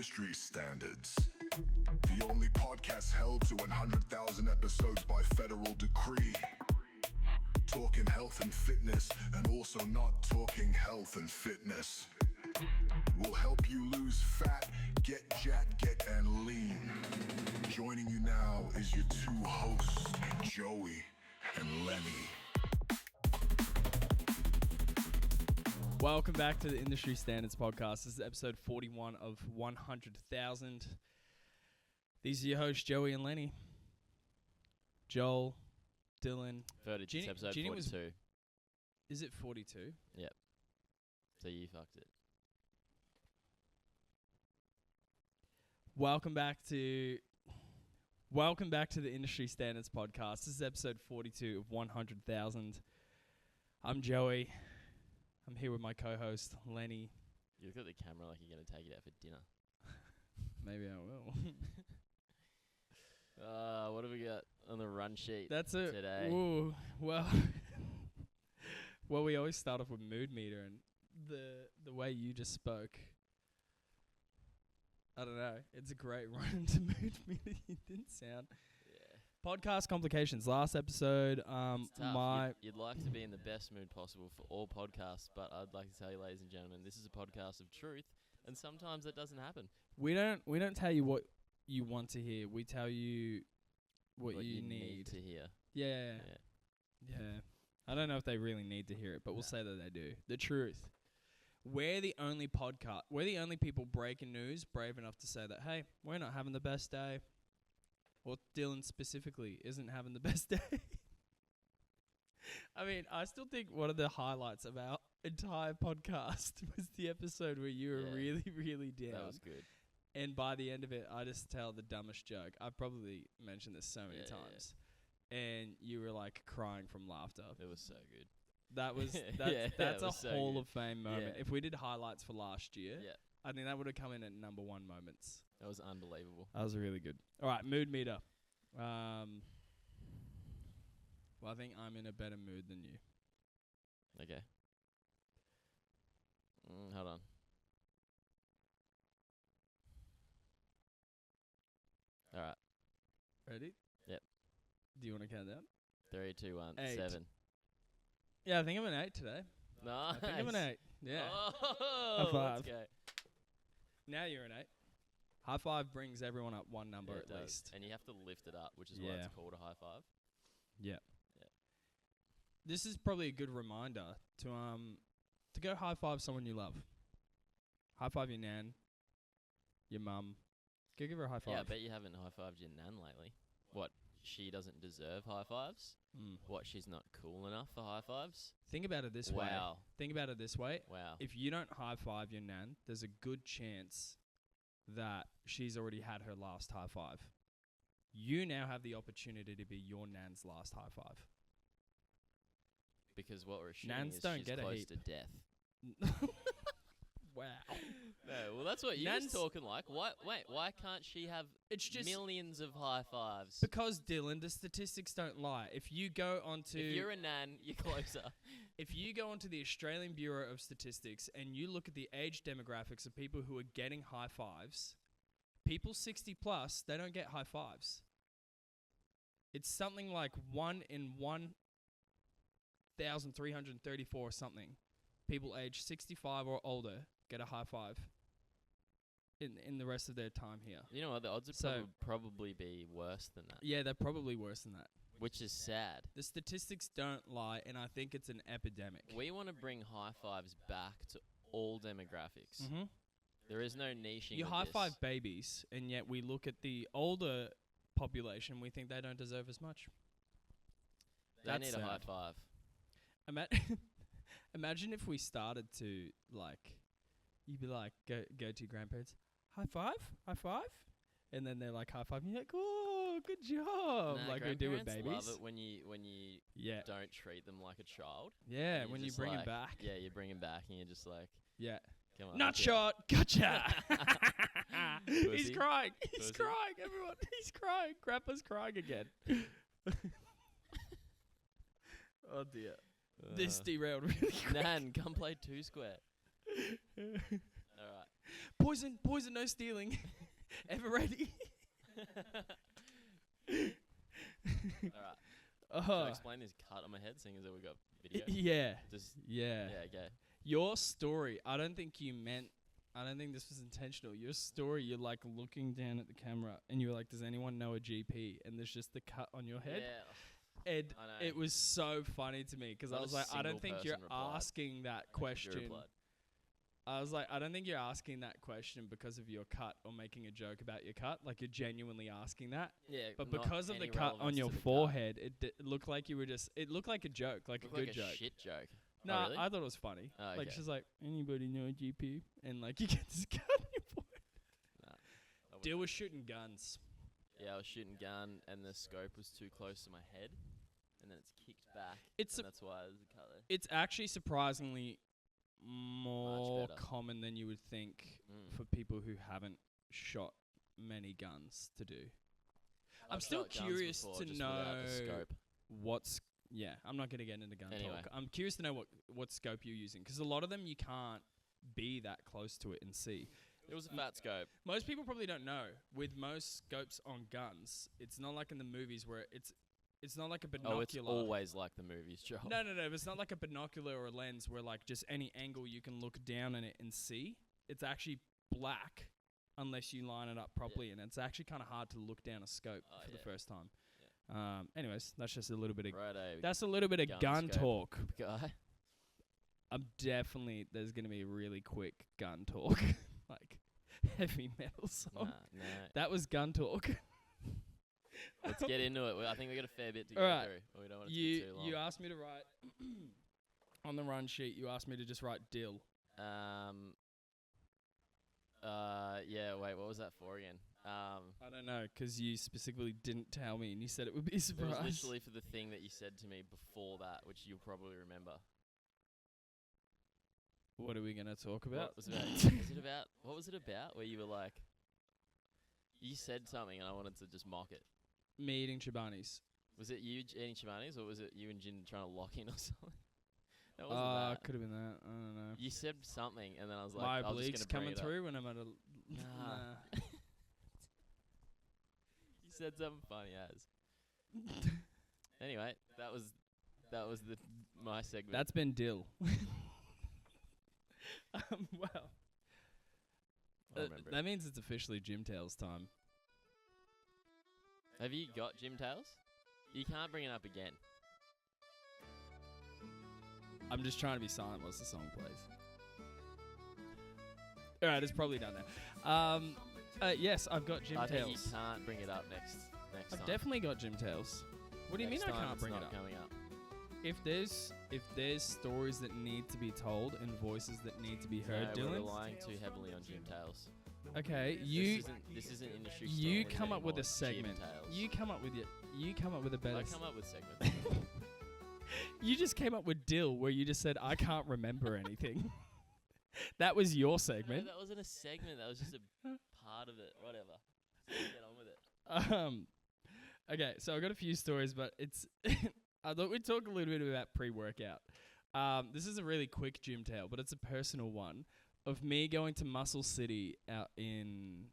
industry standards. The only podcast held to 100,000 episodes by federal decree. Talking health and fitness, and also not talking health and fitness. We'll help you lose fat, get jacked, get and lean. Joining you now is your two hosts, Joey and Lenny. Welcome back to the Industry Standards Podcast. This is episode 41 of 100,000. These are your hosts, Joey and Lenny. Joel, Dylan. 32, Ginny- episode Ginny 42. Is it 42? Yep. So you fucked it. Welcome back to the Industry Standards Podcast. This is episode 42 of 100,000. I'm Joey. I'm here with my co-host, Lenny. You look at the camera like you're going to take it out for dinner. Maybe I will. What have we got on the run sheet That's it. today? Ooh, well, we always start off with mood meter, and the way you just spoke, I don't know. It's a great run to mood meter. You didn't sound. Yeah. Podcast complications. Last episode, It's tough. You'd like to be in the best mood possible for all podcasts, but I'd like to tell you, ladies and gentlemen, this is a podcast of truth, and sometimes that doesn't happen. we don't tell you what you want to hear. We tell you what you need to hear. Yeah. I don't know if they really need to hear it, but we'll say that they do. The truth. We're the only people breaking news brave enough to say that, hey, we're not having the best day. Or Dylan specifically isn't having the best day. I mean, I still think one of the highlights of our entire podcast was the episode where you were really, really down. That was good. And by the end of it, I just tell the dumbest joke. I've probably mentioned this so many times. And you were like crying from laughter. It was so good. That's a so Hall good. of Fame moment. Yeah. If we did highlights for last year, Yeah. I think that would have come in at number one moments. That was unbelievable. That was really good. All right, mood meter. Well, I think I'm in a better mood than you. Okay. Hold on. All right. Ready? Yep. Do you want to count down? 3, 2, 1, 8. 7. Yeah, I think I'm an 8 today. Nice. I think I'm an 8. Yeah. Oh, High five. let's go. Now you're an 8. High five brings everyone up one number Yeah, at it does. least. And you have to lift it up, which is why Yeah. it's called a high five. Yeah. Yeah. This is probably a good reminder to go high five someone you love. High five your nan, your mum. Go give her a high five. Yeah, I bet you haven't high fived your nan lately. What? She doesn't deserve high fives? What? She's not cool enough for high fives? Think about it this way. Wow. Think about it this way. Wow. If you don't high five your nan, there's a good chance that she's already had her last high five. You now have the opportunity to be your nan's last high five. Because what we're assuming Nans is don't she's get a close heap. to death. Wow. No, well, that's what you're Nans- talking like. Why can't she have It's just millions of high fives? because, Dylan, the statistics don't lie. If you go onto If you're a nan, you're closer. If you go onto the Australian Bureau of Statistics and you look at the age demographics of people who are getting high fives, people 60 plus, they don't get high fives. It's something like 1 in 1,334 or something. People age 65 or older get a high five in the rest of their time here. You know what? The odds would probably be worse than that, Yeah, they're probably worse than that. which is sad. The statistics don't lie, and I think it's an epidemic. We want to bring high fives back to all demographics. Mm-hmm. There is no niching. You with high this. five babies, and yet we look at the older population, we think they don't deserve as much. They That's need a sad. high five. Imagine if we started to, like, you'd be like, go to your grandparents, high five, and then they're like, high five, and you're like, oh, good job, Nah, like we do with grandparents babies. love it when you Yeah, don't treat them like a child. yeah, And when you're you just bring like, them back. Yeah, you bring them back, and you're just like, Yeah. come on. Nut okay. shot, gotcha. He's Pussy. crying. He's Pussy. crying, everyone. He's crying. Grandpa's crying again. Oh, dear. This derailed really quick. Nan, come play two square. All right. Poison, no stealing. Ever ready? Alright. Should I explain this cut on my head, seeing as that we got video? Yeah. Just Yeah. okay. Your story, I don't think this was intentional. Your story, you're like looking down at the camera and you were like, does anyone know a GP? And there's just the cut on your head. Yeah. And I know. it was so funny to me because I Not a was like, I don't single think you're person replied. asking that Actually, question. replied. I was like, I don't think you're asking that question because of your cut or making a joke about your cut. Like you're genuinely asking that. Yeah, But not because of the any cut on relevance your to the cut. forehead, it looked like you were just, it looked like a joke, like Looked a good like joke. a shit joke. No, Oh, really? I thought it was funny. Oh, Like okay. she's like, anybody know a GP? And like you get this cut on your forehead. Nah, I Dill wouldn't. was shooting guns. Yeah, I was shooting gun and the scope was too close to my head, and then it's kicked back. It's and that's why there's a cut there. It's actually surprisingly more better. common than you would think Mm. for people who haven't shot many guns to do. I'm I've still shot guns curious before, to just without the know scope. what's I'm not going to get into gun Anyway. talk. I'm curious to know what scope you're using because a lot of them you can't be that close to it and see. It was a fat scope. Most people probably don't know. With most scopes on guns, it's not like in the movies where it's not like a binocular. Oh, it's always like the movies, Joel. No. It's not like a binocular or a lens where like just any angle you can look down in it and see. It's actually black unless you line it up properly, and it's actually kind of hard to look down a scope Oh, for the yeah. first time. Anyways, that's just a little bit of Righto, that's a little bit of gun gun scope. talk. guy. There's gonna be a really quick gun talk, like heavy metal song. Nah. That was gun talk. Let's get into it. I think we got a fair bit to go Alright. through. But we don't want it to be too long. You asked me to write on the run sheet. You asked me to just write Dill. Yeah. Wait. What was that for again? I don't know, 'cause you specifically didn't tell me, and you said it would be a It was surprise. literally for the thing that you said to me before that, which you'll probably remember. What are we gonna talk about? What was it about? What was it about? Where you were like, you said something, and I wanted to just mock it. Me eating Chobani's. Was it you eating Chobani's, or was it you and Jin trying to lock in or something? That wasn't that. Could have been that. I don't know. You said something, and then I was like, My I was obliques just gonna bring coming it up. through when I'm at a. Nah. You said something funny as. Anyway, that was my segment. That's been Dill. Well, I remember it. that means it's officially Jim Tales time. Have you got Jim Tales? You can't bring it up again. I'm just trying to be silent once the song plays. All right, it's probably done now. Yes, I've got Jim I think Tales. you can't bring it up next I've time. definitely got Jim Tales. What do you mean Next I time can't it's bring it not up? coming up. If there's stories that need to be told and voices that need to be heard, No, we're Dylan. relying too heavily on Jim Tales. Okay, This isn't industry. you standards come up with anymore, a it's segment. Jim Tales. You come up with a better. I come up with segments. You just came up with Dill, where you just said I can't remember anything. That was your No, segment. that wasn't a segment. That was just a part of it. Whatever. Just get on with it. Okay, so I got a few stories, but it's. I thought we'd talk a little bit about pre-workout. This is a really quick gym tale, but it's a personal one of me going to Muscle City out in,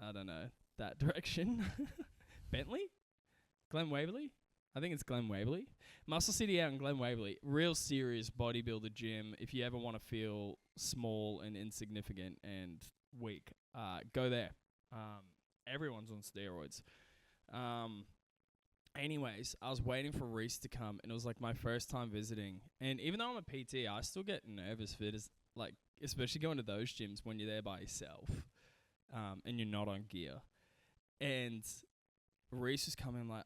I don't know, that direction. Bentley? Glen Waverley? I think it's Glen Waverley. Muscle City out in Glen Waverley. Real serious bodybuilder gym. If you ever want to feel small and insignificant and weak, go there. Everyone's on steroids. Anyways, I was waiting for Reese to come, and it was like my first time visiting. And even though I'm a PT, I still get nervous for it, like, especially going to those gyms when you're there by yourself, and you're not on gear. And Reese was coming like,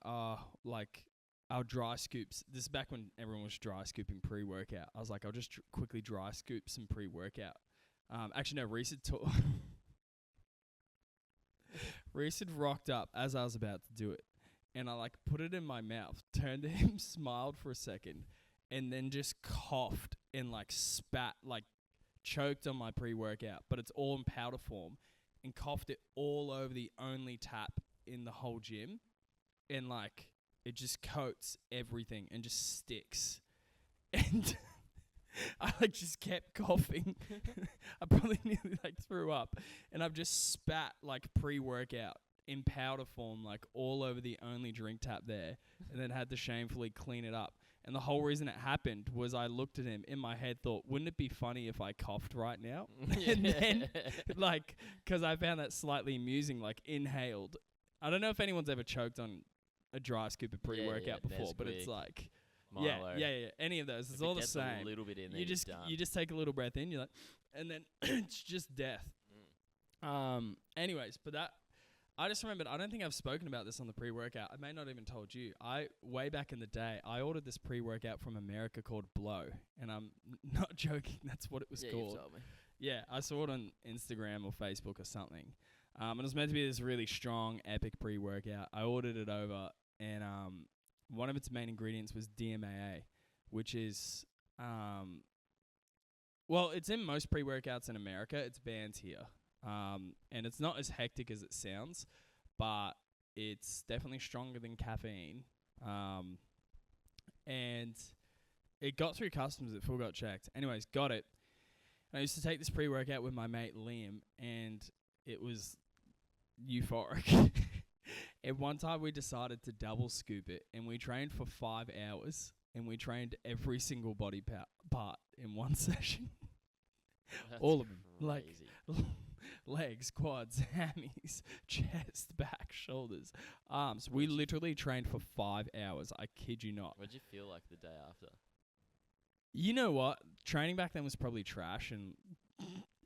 like our dry scoops. This is back when everyone was dry scooping pre-workout. I was like, I'll just quickly dry scoop some pre-workout. Actually, no, Reese had Reese had rocked up as I was about to do it. And I like put it in my mouth, turned to him, smiled for a second, and then just coughed and like spat, like choked on my pre-workout, but it's all in powder form, and coughed it all over the only tap in the whole gym. And like it just coats everything and just sticks. And I like just kept coughing. I probably nearly like threw up, and I've just spat like pre-workout in powder form like all over the only drink tap there, and then had to shamefully clean it up. And the whole reason it happened was I looked at him in my head, thought, wouldn't it be funny if I coughed right now? And then, like, because I found that slightly amusing, like, inhaled. I don't know if anyone's ever choked on a dry scoop of pre-workout before, but it's like, Milo. yeah, any of those. It's all the same. A little bit in there, You just take a little breath in, you're like, and then it's just death. Anyways, but that. I just remembered, I don't think I've spoken about this on the pre-workout. I may not even told you. Way back in the day, I ordered this pre-workout from America called Blow. And I'm not joking, that's what it was called. You've told me. Yeah, I saw it on Instagram or Facebook or something. And it was meant to be this really strong, epic pre-workout. I ordered it over, and one of its main ingredients was DMAA, which is, well, it's in most pre-workouts in America. It's banned here. And it's not as hectic as it sounds, but it's definitely stronger than caffeine. And it got through customs. It full got checked. Anyways, got it. And I used to take this pre-workout with my mate Liam, and it was euphoric. And one time we decided to double scoop it, and we trained for 5 hours, and we trained every single body part in one session. All of them. Like, legs, quads, hammies, chest, back, shoulders, arms. We literally trained for 5 hours. I kid you not. What'd you feel like the day after? You know what? Training back then was probably trash, and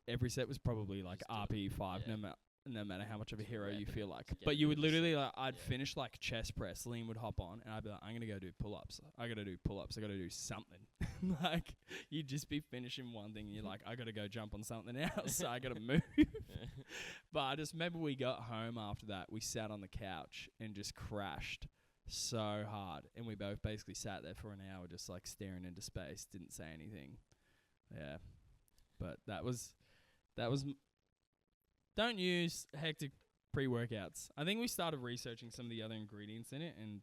every set was probably like RPE5, no matter how much of a hero you feel like. But you would literally, like, I'd finish like chest press, Liam would hop on, and I'd be like, I'm going to go do pull-ups. I got to do pull-ups. I got to do something. Like, you'd just be finishing one thing, and you're like, I got to go jump on something else. I got to move. But I just remember we got home after that. We sat on the couch and just crashed so hard. And we both basically sat there for an hour just, like, staring into space. Didn't say anything. Yeah. But that was don't use hectic pre-workouts. I think we started researching some of the other ingredients in it, and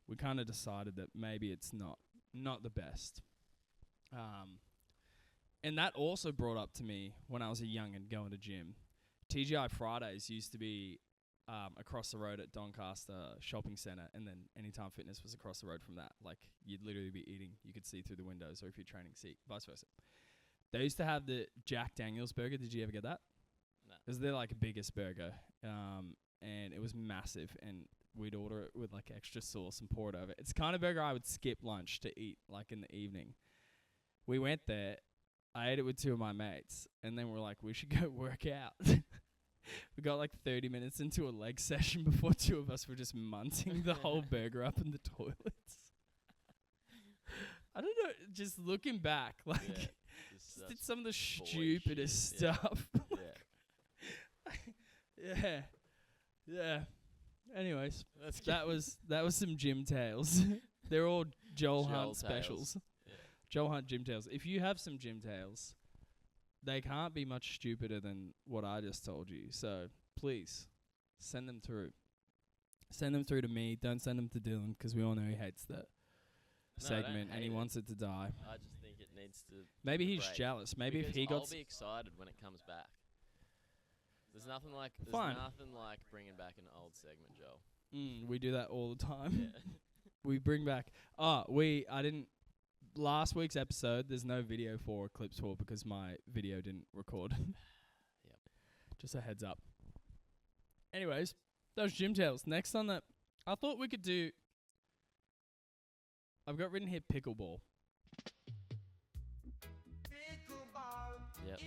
we kind of decided that maybe it's not the best. And that also brought up to me when I was a young'un going to gym. TGI Fridays used to be across the road at Doncaster Shopping Centre, and then Anytime Fitness was across the road from that. Like, you'd literally be eating. You could see through the windows, or if you're training, see, vice versa. They used to have the Jack Daniels burger. Did you ever get that? No. It was their, like, biggest burger, and it was massive, and we'd order it with, like, extra sauce and pour it over. It's the kind of burger I would skip lunch to eat, like, in the evening. We went there. I ate it with 2 of my mates, and then we're like, we should go work out. We got, like, 30 minutes into a leg session before 2 of us were just munting the whole burger up in the toilets. I don't know, just looking back, like, did some of the stupidest stuff. Yeah. Anyways, that was some gym tales. They're all Joel Hunt specials. Yeah. Joel Hunt gym tales. If you have some gym tales, they can't be much stupider than what I just told you. So please send them through. Send them through to me. Don't send them to Dylan, because we all know he hates that segment and he wants it to die. I just think it needs to. Maybe he's jealous. Maybe if he got. I'll be excited when it comes back. There's nothing like bringing back an old segment, Joel. We do that all the time. Yeah. We bring back. Last week's episode, there's no video for clips for because my video didn't record. Yep. Just a heads up. Anyways, those gym tales. Next on that, I thought we could do. I've got written here pickleball. Yep.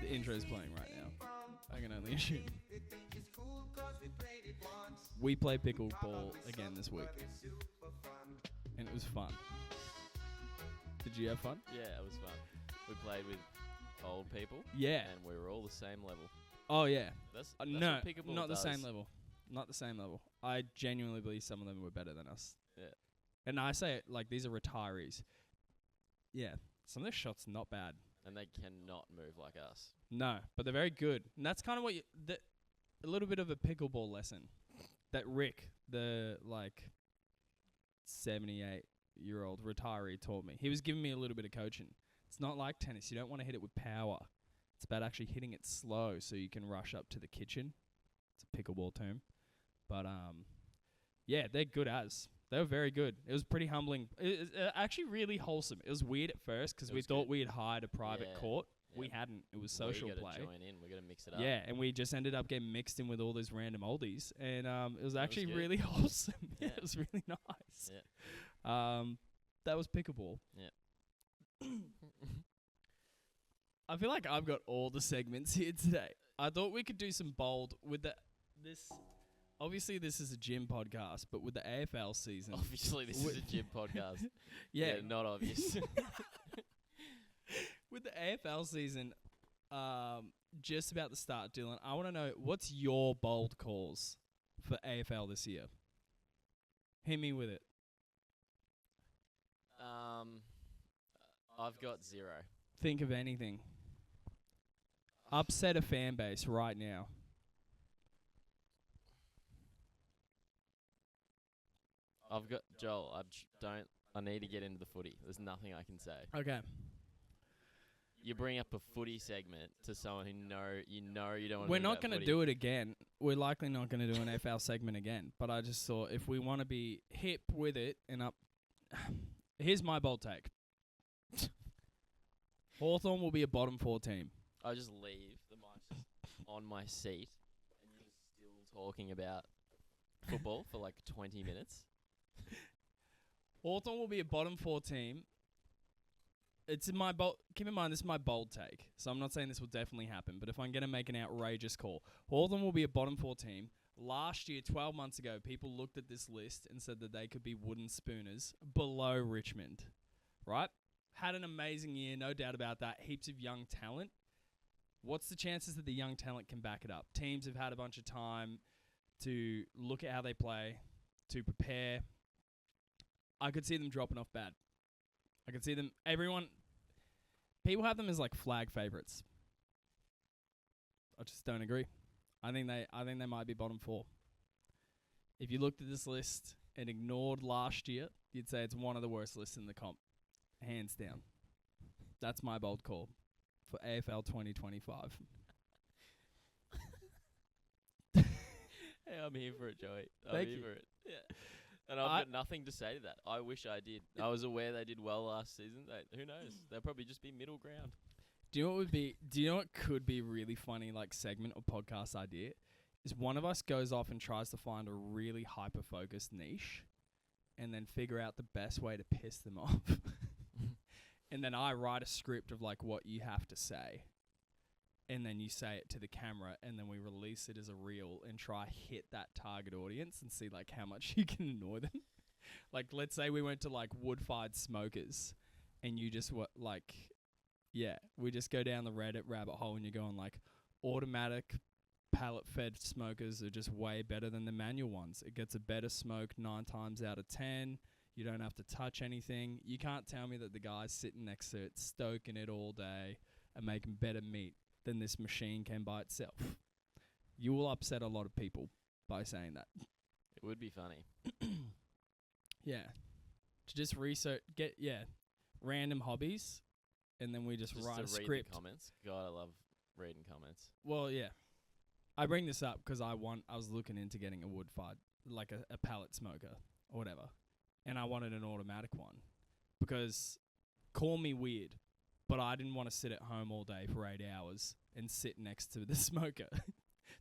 The intro's playing right now. I can only assume. We play pickleball again this week, and it was fun. Did you have fun? Yeah, it was fun. We played with old people. Yeah. And we were all the same level. Oh yeah. That's no, what pickleball not does. the same level. Not the same level. I genuinely believe some of them were better than us. Yeah. And I say it like these are retirees. Yeah. Some of their shots not bad. And they cannot move like us. No, but they're very good. And that's kind of what a little bit of a pickleball lesson. That Rick, the 78 year-old retiree taught me. He was giving me a little bit of coaching. It's not like tennis. You don't want to hit it with power. It's about actually hitting it slow so you can rush up to the kitchen. It's a pickleball term. But, yeah, they're good as. They were very good. It was pretty humbling. It was actually really wholesome. It was weird at first because It we was thought good. we had hired a private Yeah. court. Yeah. We hadn't. It was social we play. gotta join in. We gotta mix it up. Yeah, and we just ended up getting mixed in with all these random oldies, and it was actually good. really wholesome. Yeah. It was really nice. Yeah. That was pickleball. Yeah. I feel like I've got all the segments here today. I thought we could do some bold with this. Obviously, this is a gym podcast, but with the AFL season, Obviously, this is a gym podcast. yeah, Not obvious. with the AFL season, just about to start, Dylan. I want to know what's your bold calls for AFL this year. Hit me with it. I've got 0. Think of anything. Upset a fan base right now. I've got Joel. I need to get into the footy. There's nothing I can say. Okay. You bring up a footy segment to someone who you don't want. We're not going to do it again. We're likely not going to do an AFL segment again. But I just thought if we want to be hip with it and up. Here's my bold take. Hawthorn will be a bottom 4 team. I just leave the mic on my seat, and you're just still talking about football for like 20 minutes. Hawthorn will be a bottom 4 team. It's in my bold. Keep in mind, this is my bold take. So I'm not saying this will definitely happen, but if I'm going to make an outrageous call, Hawthorn will be a bottom 4 team. Last year, 12 months ago, people looked at this list and said that they could be wooden spooners below Richmond, right? Had an amazing year, no doubt about that. Heaps of young talent. What's the chances that the young talent can back it up? Teams have had a bunch of time to look at how they play, to prepare. I could see them dropping off bad. I could see them. People have them as like flag favorites. I just don't agree. I think they might be bottom 4. If you looked at this list and ignored last year, you'd say it's one of the worst lists in the comp, hands down. That's my bold call for AFL 2025. Hey, I'm here for it, Joey. I'm Thank here you. for it. Yeah. And I've got nothing to say to that. I wish I did. I was aware they did well last season. Who knows? They'll probably just be middle ground. Do you know what could be a really funny like segment or podcast idea? Is one of us goes off and tries to find a really hyper-focused niche and then figure out the best way to piss them off. And then I write a script of like what you have to say. And then you say it to the camera and then we release it as a reel and try hit that target audience and see like how much you can annoy them. Like let's say we went to like wood-fired smokers and you just we just go down the Reddit rabbit hole and you're going like automatic pallet-fed smokers are just way better than the manual ones. It gets a better smoke 9 times out of 10. You don't have to touch anything. You can't tell me that the guy's sitting next to it, stoking it all day and making better meat than this machine can by itself. You will upset a lot of people by saying that. It would be funny. Yeah. To just random hobbies, and then we just write a to read script. the comments. God, I love reading comments. Well, yeah. I bring this up because I was looking into getting a wood-fired, like a pallet smoker or whatever, and I wanted an automatic one because, call me weird, but I didn't want to sit at home all day for 8 hours and sit next to the smoker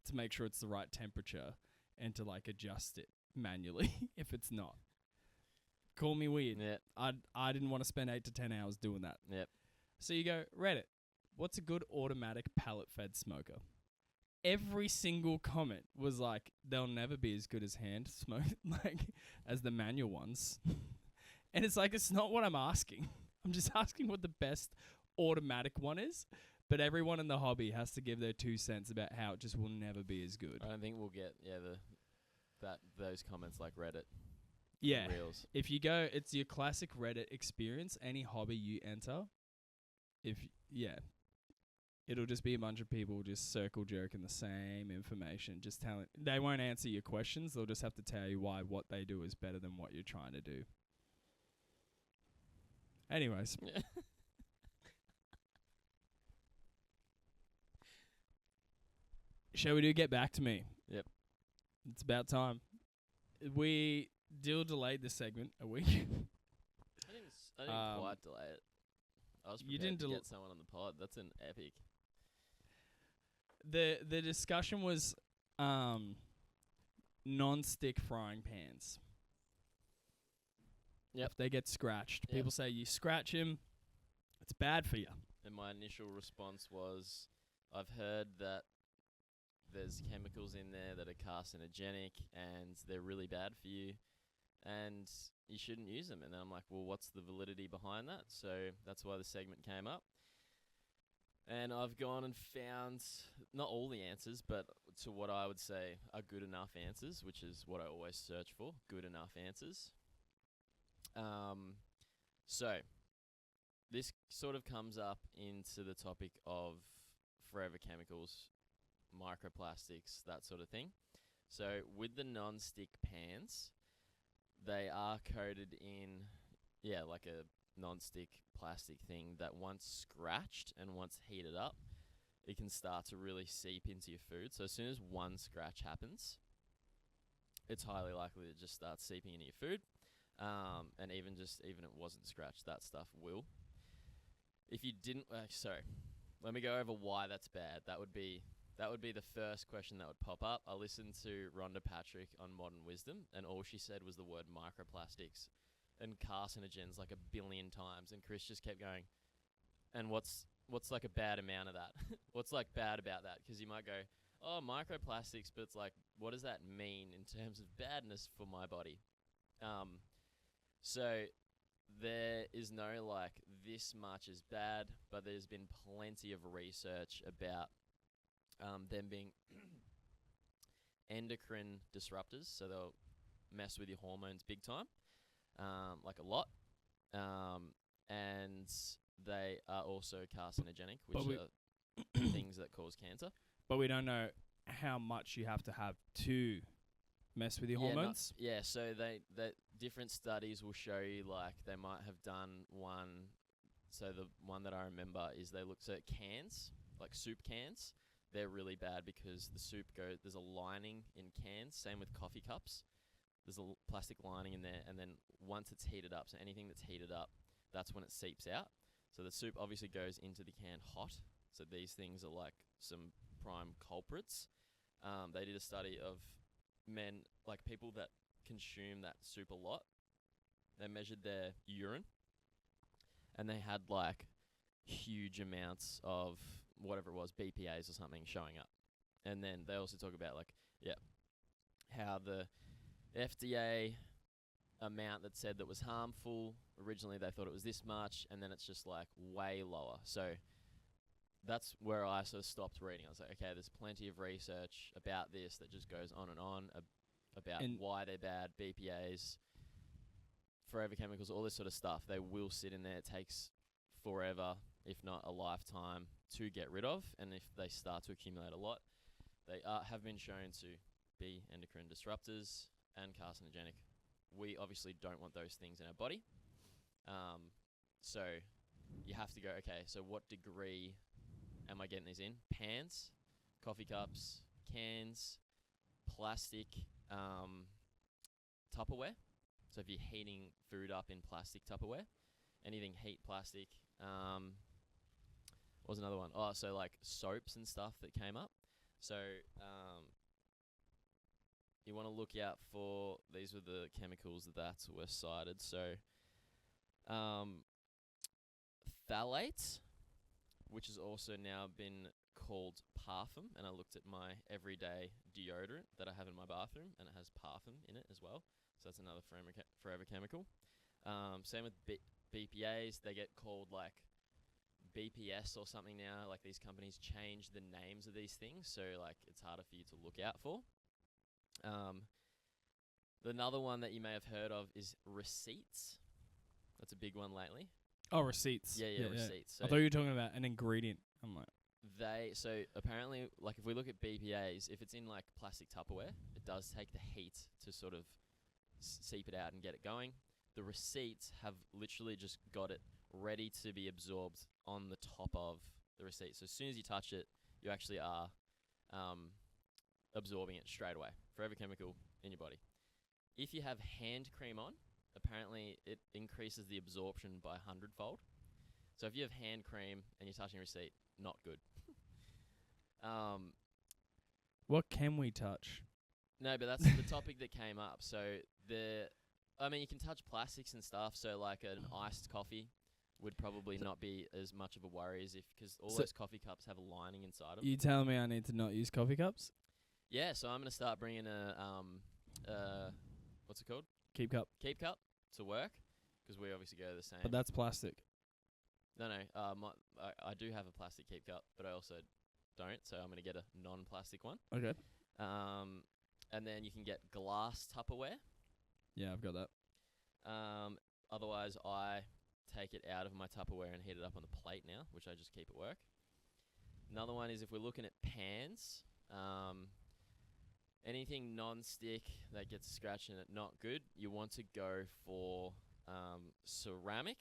to make sure it's the right temperature and to like adjust it manually if it's not. Call me weird. Yeah. I didn't want to spend 8 to 10 hours doing that. Yep. So you go, Reddit, what's a good automatic pallet-fed smoker? Every single comment was like, they'll never be as good as hand smoke, like, as the manual ones. And it's like, it's not what I'm asking. I'm just asking what the best automatic one is. But everyone in the hobby has to give their 2 cents about how it just will never be as good. I don't think we'll get those comments like Reddit. Yeah. Reels. If you go, it's your classic Reddit experience. Any hobby you enter, it'll just be a bunch of people just circle jerking the same information, just telling. They won't answer your questions. They'll just have to tell you why what they do is better than what you're trying to do. Anyways, shall we do Get Back to Me? Yep. It's about time. We delayed this segment a week. I didn't quite delay it. I was You prepared didn't to get someone on the pod. That's an epic. The discussion was non-stick frying pans. Yep. If they get scratched, Yep. people say you scratch him, it's bad for you. And my initial response was, I've heard that there's chemicals in there that are carcinogenic and they're really bad for you and you shouldn't use them. And then I'm like, well, what's the validity behind that? So that's why the segment came up. And I've gone and found not all the answers, but to what I would say are good enough answers, which is what I always search for, good enough answers. So this sort of comes up into the topic of forever chemicals, microplastics, that sort of thing. So with the non-stick pans, they are coated in, like a non-stick plastic thing that once scratched and once heated up, it can start to really seep into your food. So as soon as one scratch happens, it's highly likely to just start seeping into your food. And even it wasn't scratched, that stuff will. If you didn't, let me go over why that's bad. That would be the first question that would pop up. I listened to Rhonda Patrick on Modern Wisdom, and all she said was the word microplastics and carcinogens like 1 billion times. And Chris just kept going, and what's like a bad amount of that? What's like bad about that? Because you might go, oh, microplastics, but it's like, what does that mean in terms of badness for my body? So there is no like this much is bad, but there's been plenty of research about them being endocrine disruptors. So they'll mess with your hormones big time, like a lot. And they are also carcinogenic, which are things that cause cancer. But we don't know how much you have to have to mess with your hormones. So they different studies will show you, like, they might have done one. So the one that I remember is they looked at cans, like soup cans. They're really bad because the soup there's a lining in cans, same with coffee cups. There's a plastic lining in there, and then once it's heated up, so anything that's heated up, that's when it seeps out. So the soup obviously goes into the can hot. So these things are like some prime culprits. They did a study of men, like people that consume that soup a lot. They measured their urine, and they had like huge amounts of whatever it was, BPAs or something showing up. And then they also talk about how the FDA amount that said that was harmful, originally they thought it was this much, and then it's just like way lower. So that's where I sort of stopped reading. I was like, okay, there's plenty of research about this that just goes on and on about why they're bad, BPAs, forever chemicals, all this sort of stuff. They will sit in there. It takes forever, if not a lifetime, to get rid of. And if they start to accumulate a lot, they have been shown to be endocrine disruptors and carcinogenic. We obviously don't want those things in our body. So you have to go, okay, so what degree am I getting these in? Pans, coffee cups, cans, plastic, Tupperware. So if you're heating food up in plastic Tupperware, anything heat plastic. What was another one? Oh, so like soaps and stuff that came up. So you want to look out for, these were the chemicals that were cited. So phthalates, which has also now been called parfum, and I looked at my everyday deodorant that I have in my bathroom, and it has parfum in it as well. So that's another forever chemical. Same with BPAs. They get called like BPS or something now. Like these companies change the names of these things, so like it's harder for you to look out for. Another one that you may have heard of is receipts. That's a big one lately. Oh, receipts. Yeah, receipts. So I thought you were talking about an ingredient. I'm like, so apparently, like if we look at BPAs, if it's in like plastic Tupperware, it does take the heat to sort of seep it out and get it going. The receipts have literally just got it ready to be absorbed on the top of the receipt. So as soon as you touch it, you actually are absorbing it straight away, forever chemical in your body. If you have hand cream on, apparently it increases the absorption by 100-fold. So if you have hand cream and you're touching a receipt, not good. What can we touch? No, but that's the topic that came up. So you can touch plastics and stuff. So like an iced coffee would probably not be as much of a worry as because all those coffee cups have a lining inside them. You telling me I need to not use coffee cups? Yeah, so I'm gonna start bringing a what's it called? Keep cup. Keep cup to work because we obviously go the same. But that's plastic. No, I do have a plastic keep cup, but I also don't. So I'm gonna get a non-plastic one. Okay. And then you can get glass Tupperware. Yeah, I've got that. Otherwise, I take it out of my Tupperware and heat it up on the plate now, which I just keep at work. Another one is if we're looking at pans, anything non-stick that gets scratched in it, not good. You want to go for ceramic.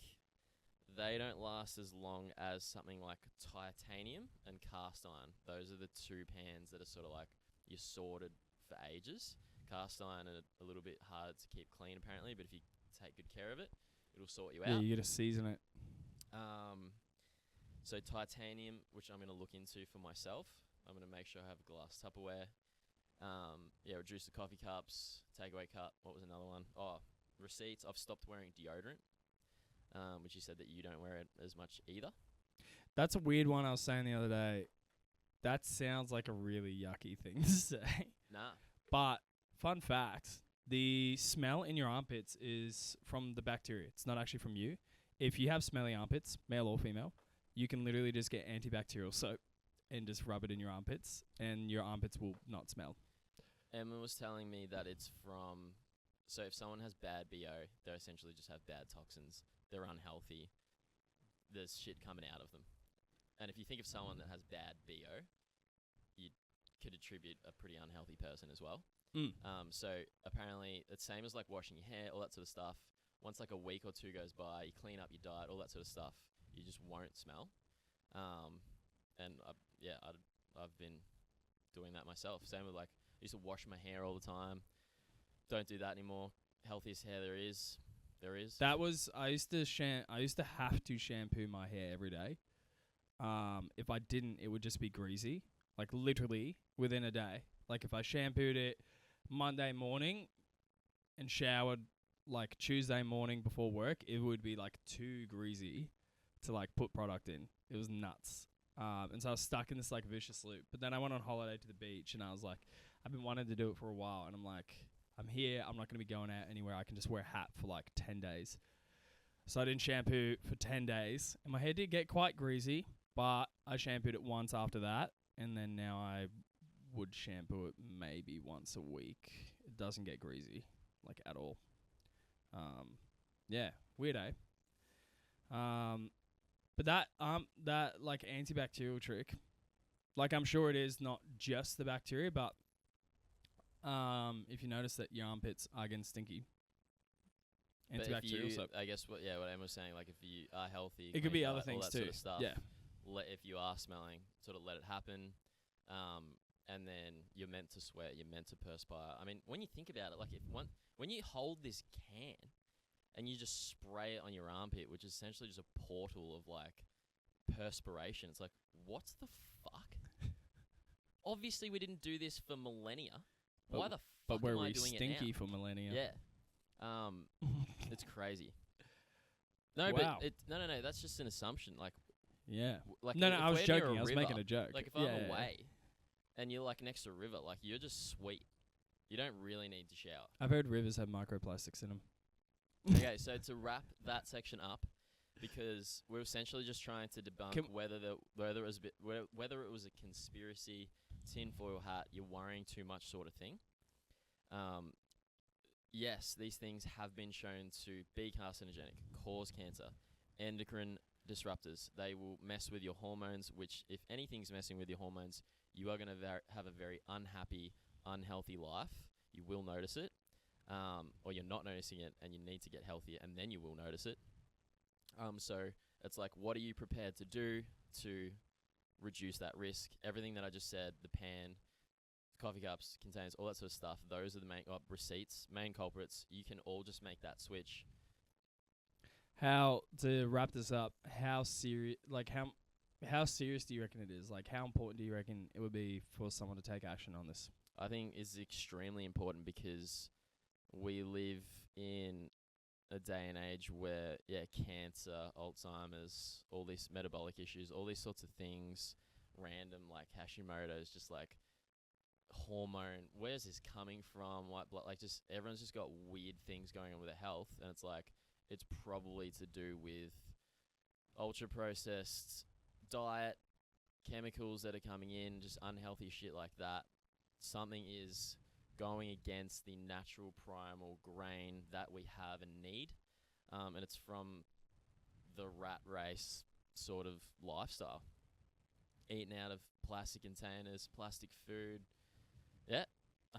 They don't last as long as something like titanium and cast iron. Those are the two pans that are sort of like you're sorted for ages. Cast iron are a little bit hard to keep clean apparently, but if you take good care of it, it'll sort you Yeah, out. you got to season it. So titanium, which I'm going to look into for myself. I'm going to make sure I have a glass Tupperware. Reduce the coffee cups, takeaway cup. What was another one? Oh, receipts. I've stopped wearing deodorant, which you said that you don't wear it as much either. That's a weird one I was saying the other day. That sounds like a really yucky thing to say. Nah. But fun fact, the smell in your armpits is from the bacteria. It's not actually from you. If you have smelly armpits, male or female, you can literally just get antibacterial soap and just rub it in your armpits, and your armpits will not smell. Emma was telling me that it's from... So if someone has bad BO, they essentially just have bad toxins. They're unhealthy. There's shit coming out of them. And if you think of someone that has bad BO, you could attribute a pretty unhealthy person as well. So apparently it's same as like washing your hair, all that sort of stuff. Once like a week or two goes by, you clean up your diet, all that sort of stuff, you just won't smell. I've been doing that myself. Same with like, I used to wash my hair all the time. Don't do that anymore. Healthiest hair there is. That was I used to have to shampoo my hair every day. If I didn't, it would just be greasy, like literally within a day. Like if I shampooed it Monday morning and showered like Tuesday morning before work, it would be like too greasy to like put product in. It was nuts. And so I was stuck in this like vicious loop. But then I went on holiday to the beach and I was like, I've been wanting to do it for a while. And I'm like, I'm here. I'm not going to be going out anywhere. I can just wear a hat for like 10 days. So I didn't shampoo for 10 days. And my hair did get quite greasy, but I shampooed it once after that. And then now I would shampoo it maybe once a week. It doesn't get greasy, like at all. Weird, eh? But that like antibacterial trick, like I'm sure it is not just the bacteria, but if you notice that your armpits are getting stinky, antibacterial soap. I guess what Emma was saying, like if you are healthy, It could be clean other diet, all things that too. Sort of stuff, Yeah. If you are smelling, sort of let it happen. And then you're meant to sweat, you're meant to perspire. I mean, when you think about it, like when you hold this can and you just spray it on your armpit, which is essentially just a portal of like perspiration, it's like, what's the fuck? Obviously, we didn't do this for millennia. Why the fuck But were am I we doing stinky it for millennia? now? Yeah. It's crazy. No, Wow. but no. That's just an assumption. Like, Yeah. like No, if I was we're near joking. a I was river, making a joke. Like if Yeah, I'm yeah. away and you're like next to a river, like you're just sweet. You don't really need to shower. I've heard rivers have microplastics in them. Okay, so to wrap that section up, because we're essentially just trying to debunk whether it was a conspiracy, tinfoil hat, you're worrying too much sort of thing. Yes, these things have been shown to be carcinogenic, cause cancer, endocrine disruptors. They will mess with your hormones, which if anything's messing with your hormones, you are going to have a very unhappy, unhealthy life. You will notice it, or you're not noticing it and you need to get healthier and then you will notice it. So it's like, what are you prepared to do to reduce that risk? Everything that I just said, the pan, coffee cups, containers, all that sort of stuff, those are the main receipts, main culprits. You can all just make that switch. How to wrap this up? How serious? How serious do you reckon it is? Like, how important do you reckon it would be for someone to take action on this? I think is extremely important because we live in a day and age where, cancer, Alzheimer's, all these metabolic issues, all these sorts of things, random, like Hashimoto's, just like hormone, where's this coming from? White blood, like, just everyone's just got weird things going on with their health, and it's like, it's probably to do with ultra-processed diet, chemicals that are coming in, just unhealthy shit like that. Something is going against the natural primal grain that we have and need, and it's from the rat race sort of lifestyle. Eating out of plastic containers, plastic food. Yeah,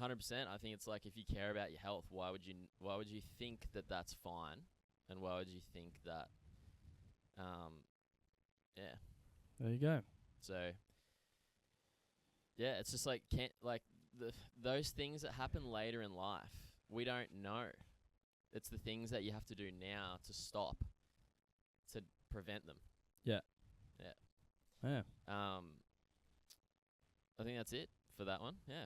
100%. I think it's like, if you care about your health, why would you think that that's fine, and why would you think that? Yeah. There you go. So, yeah, it's just like those things that happen later in life, we don't know. It's the things that you have to do now to stop, to prevent them. Yeah. I think that's it for that one. Yeah.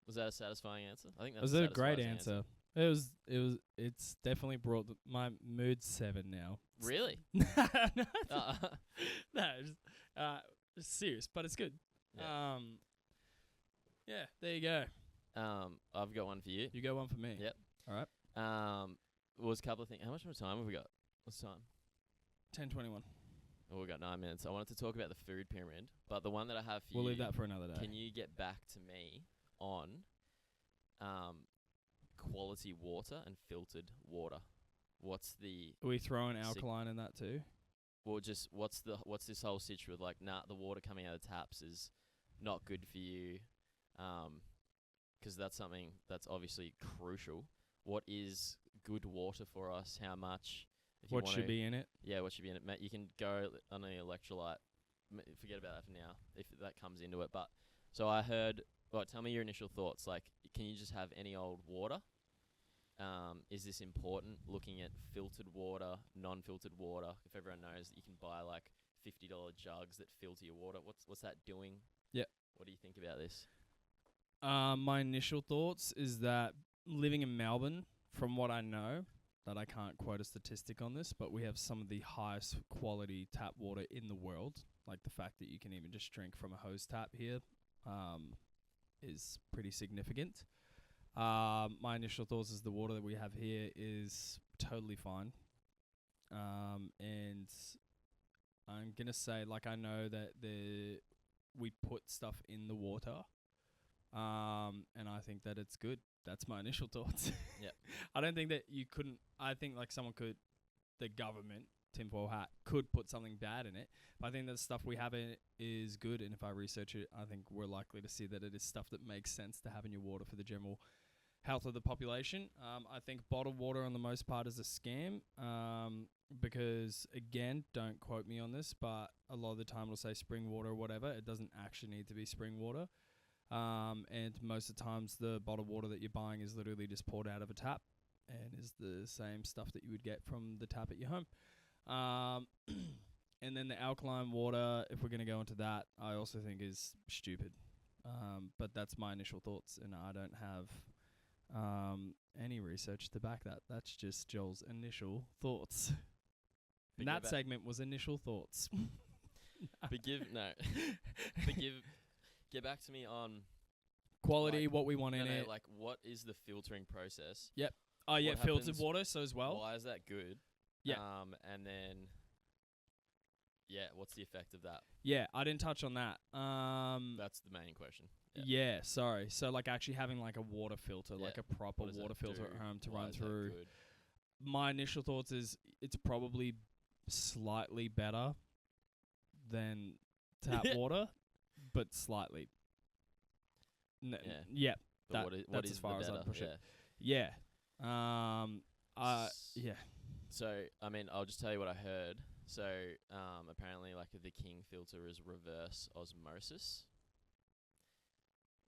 Was that a satisfying answer? I think It that's was a great answer. It's definitely brought my mood 7 now. Really? No, Uh, it's serious, but it's good. Yeah. Yeah, there you go. I've got one for you. You got one for me. Yep. All right. Was a couple of things. How much more time have we got? What's the time? 10:21. Oh, we've got 9 minutes. I wanted to talk about the food pyramid, but the one that I have for We'll you, leave that for another day. can you get back to me on quality water and filtered water? What's the Are we throwing alkaline in that too? Well, just what's this whole situation with, like, the water coming out of the taps is not good for you, 'cause that's something that's obviously crucial. What is good water for us? How much? If you What wanna- should be in it? Yeah, what should be in it? You can go on the electrolyte. Forget about that for now, if that comes into it. But so I heard. Well, tell me your initial thoughts. Like, can you just have any old water? Is this important? Looking at filtered water, non-filtered water. If everyone knows that you can buy like $50 jugs that filter your water, what's that doing? Yeah. What do you think about this? My initial thoughts is that living in Melbourne, from what I know, that I can't quote a statistic on this, but we have some of the highest quality tap water in the world. Like, the fact that you can even just drink from a hose tap here is pretty significant. My initial thoughts is the water that we have here is totally fine. And I'm going to say, like, I know that we put stuff in the water, and I think that it's good. That's my initial thoughts. Yep. I don't think that you couldn't. I think, like, someone could, the government, tinfoil hat, could put something bad in it. But I think that the stuff we have in it is good, and if I research it, I think we're likely to see that it is stuff that makes sense to have in your water for the general health of the population. I think bottled water, on the most part, is a scam, because, again, don't quote me on this, but a lot of the time it'll say spring water or whatever. It doesn't actually need to be spring water. And most of the times the bottled water that you're buying is literally just poured out of a tap and is the same stuff that you would get from the tap at your home. And then the alkaline water, if we're going to go into that, I also think is stupid. But that's my initial thoughts, and I don't have any research to back that. That's just Joel's initial thoughts. And that segment was initial thoughts. Get back to me on quality, like, what we want in it. Like, what is the filtering process? Oh, yeah, what filtered happens- water, so as well. Why is that good? Yeah. And then, what's the effect of that? Yeah, I didn't touch on that. That's the main question. Yeah, sorry. So, like, actually having, like, a water filter, Yeah. like a proper What does water that filter do? at home to Why run is that through. good? My initial thoughts is it's probably slightly better than tap water, but slightly. Yeah. Yeah. But what is that's as far the as I'd better? push it. Yeah. Yeah. Yeah. So, I mean, I'll just tell you what I heard. So, apparently, like, the King filter is reverse osmosis.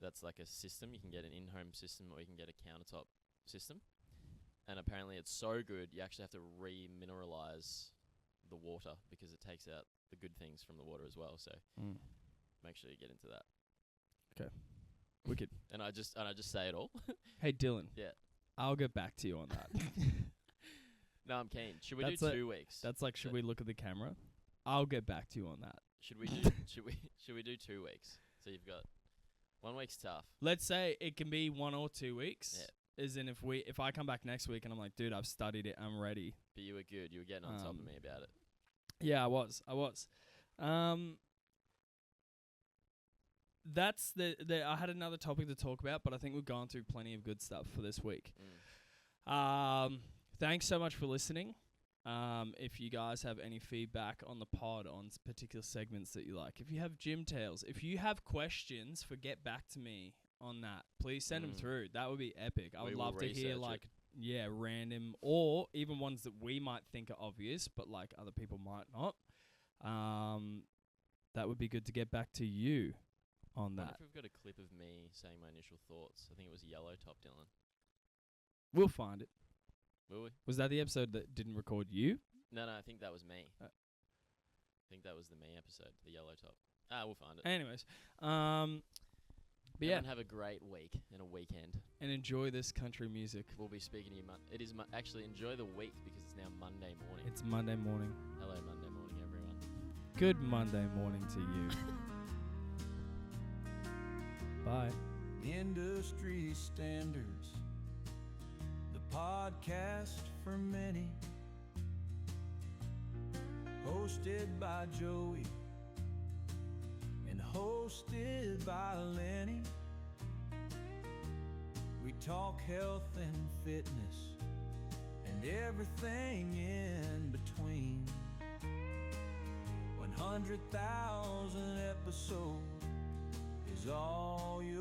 That's like a system. You can get an in-home system or you can get a countertop system. And apparently it's so good, you actually have to re-mineralize the water because it takes out the good things from the water as well. So make sure you get into that. Okay. Wicked. And I just say it all. Hey, Dylan. Yeah. I'll get back to you on that. No, I'm keen. Should we That's do like- 2 weeks? That's like, should we look at the camera? I'll get back to you on that. Should we do should we do 2 weeks? So you've got 1 week's tough. Let's say it can be 1 or 2 weeks. Yeah. As in if I come back next week and I'm like, dude, I've studied it, I'm ready. But you were good. You were getting on top of me about it. Yeah, I was. That's I had another topic to talk about, but I think we've gone through plenty of good stuff for this week. Thanks so much for listening. If you guys have any feedback on the pod on particular segments that you like, if you have gym tales, if you have questions for Get Back to Me on that, please send them through. That would be epic. I would love to hear random or even ones that we might think are obvious, but like other people might not. That would be good to get back to you on I wonder that. if we've got a clip of me saying my initial thoughts. I think it was Yellow Top, Dylan. We'll find it. Will we? Was that the episode that didn't record you? No, I think that was me. I think that was the me episode, the Yellow Top. We'll find it. Anyways, but yeah, Everyone have a great week and a weekend. and enjoy this country music. We'll be speaking to you. It is actually enjoy the week because it's now Monday morning. It's Monday morning. Hello, Monday morning, everyone. Good Monday morning to you. Bye. Industry Standards, the podcast for many, hosted by Joey and hosted by Lenny. We talk health and fitness and everything in between. 100,000 episodes is all you